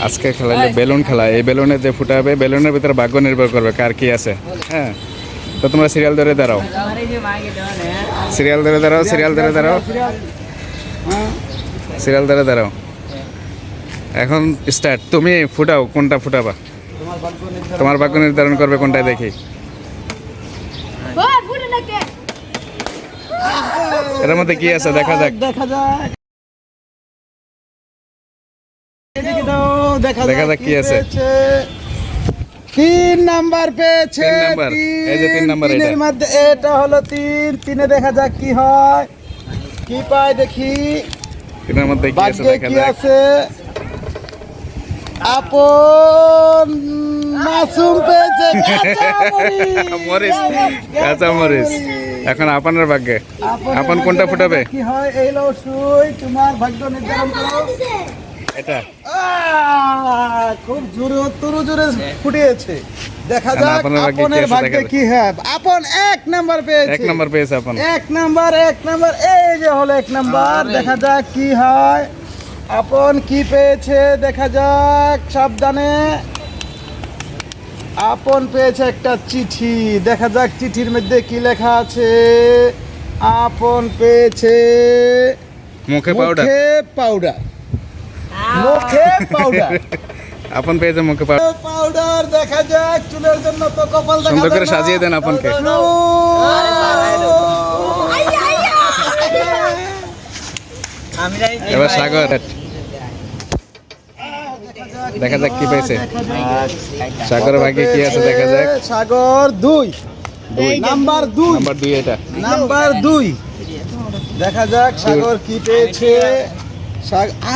আজকে খেলা হলো বেলুন খেলা। এই বেলুনে যে ফুটাবে, বেলুনের ভিতরে ভাগ্য নির্ভর করবে কার কি আছে। হ্যাঁ, তো তোমরা সিরিয়াল ধরে দাঁড়াও, সিরিয়াল ধরে দাঁড়াও, সিরিয়াল ধরে দাঁড়াও, সিরিয়াল ধরে দাঁড়াও। এখন স্টার্ট। তুমি ফুটাও, কোনটা ফুটাবা? তোমার ভাগ্য নির্ধারণ করবে কোনটায় দেখি। এর মধ্যে কি আছে দেখা যাক, দেখা যাক, দেখা যাক কি আছে। 3 নাম্বার পেয়েছে। 3 নাম্বার, এই যে 3 নাম্বার, তিনের মধ্যে এটা হলো 3। 3-এ দেখা যাক কি হয়, কি পায় দেখি। 3-এর মধ্যে কি আছে ভাগ্যে দেখা কি যাক। আছে। আপন মাসুম পেয়েছে মরিচ, কাঁচা মরিচ। এখন আপনার ভাগ্যে, আপন কোনটা ফুটাবে? কি হয় এই লো সুই, তোমার ভাগ্য নির্ধারণ করো। এটা খুব জোরে তুরু জোরে ফুটিয়েছে। দেখা এখন যাক আপনার ভাগ্যে কি আপনের আছে ভাগ্যে দেখা যাক। কি হয়। আপন 1 নাম্বার পেয়েছে। 1 নাম্বার পেয়েছে আপন। 1 নাম্বার, 1 নাম্বার, এই যে হলো 1 নাম্বার। দেখা যাক কি হয়, আপন কি পেয়েছে দেখা যাক। সাবধানে, আপন পেয়েছে একটা চিঠি। দেখা যাক চিঠির মধ্যে কি লেখা আছে। আপন পেয়েছে মুখে পাউডার, মুখে পাউডার, মুখে পাউডার, আপন পেয়েছে মুখে পাউডার। পাউডার। দেখা যাক চুলের জন্য তো কপাল দেখা সুন্দর করে যায় না। সাজিয়ে দেন আপনকে। এবার সাগর, দেখা যাক কি পেয়েছে। সাগরের ভাগ্যে কি আছে দেখা যাক। সাগর 2 নাম্বার 2, নাম্বার 2 এটা। নাম্বার 2। দেখা যাক সাগর কি পেয়েছে।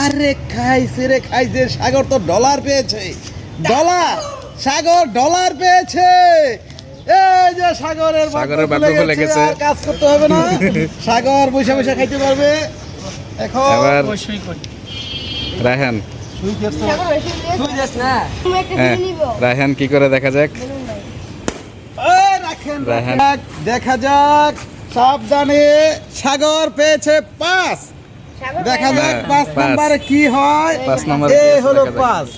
আরে খাইছে রে, খাইছে। সাগর তো ডলার পেয়েছে, ডলার। সাগর ডলার পেয়েছে। এই যে সাগরের সাগরের ভাগ্য খুলে গেছে। আর কাজ করতে হবে না, সাগর বসে বসে খাইতে পারবে। এখন এবার রায়হান, হ্যাঁ রায়হান কি করে দেখা যাক। রাখেন, রায়হান। দেখা যাক। সাবধানে, সাগর পেয়েছে 5। দেখা যাক হ্যাঁ, 5 পাঁচ। নম্বরে কি হয়। 5 নম্বরে এই কি আছে হলো দেখা যাক। 5।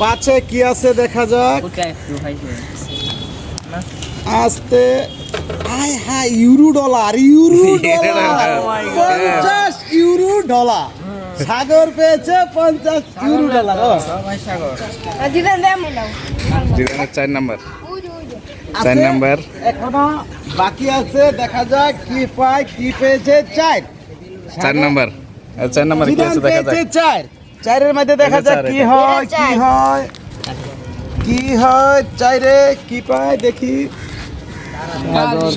5-এ কি আছে দেখা যাক। আস্তে, আয় হায়, euro dollar, euro dollar, 50 euro dollar. Sagar পেয়েছে 50 ইউরো ডলার। জিদানের 4 নাম্বার, 4 নাম্বার। এখনো বাকি আছে, দেখা যাক কি পায়। কি পেয়েছে 4। 4 নাম্বার, 4 নাম্বার কি আছে দেখা যাক। 4। 4-এর মধ্যে দেখা এটা যাক 4, কি এটা। হয়, কি হয়, কি হয়। 4-এ কি পায় দেখি।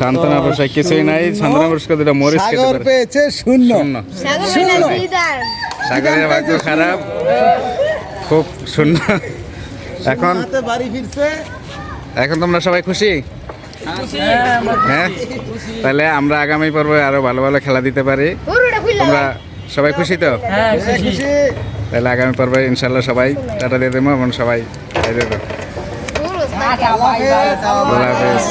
সান্ত্বনা পুরস্কার কিছুই নাই। সান্ত্বনা পুরস্কার দুটো মরিচ খেতে সাগর পারে। পেয়েছে 0। শূন্য। সাগরের ভাগ্য খারাপ, খুব শূন্য। এখন হাতে বাড়ি ফিরছে। এখন তোমরা সবাই খুশি? হ্যাঁ, তাহলে আমরা আগামী পর্বে আরো ভালো ভালো খেলা দিতে পারি। তোমরা সবাই খুশি তো? খুশি। তাহলে আগামী পর্বে ইনশাল্লাহ সবাই টাটা দিয়ে দেবো এবং সবাই দিয়ে দেবো। আল্লাহ হাফেজ।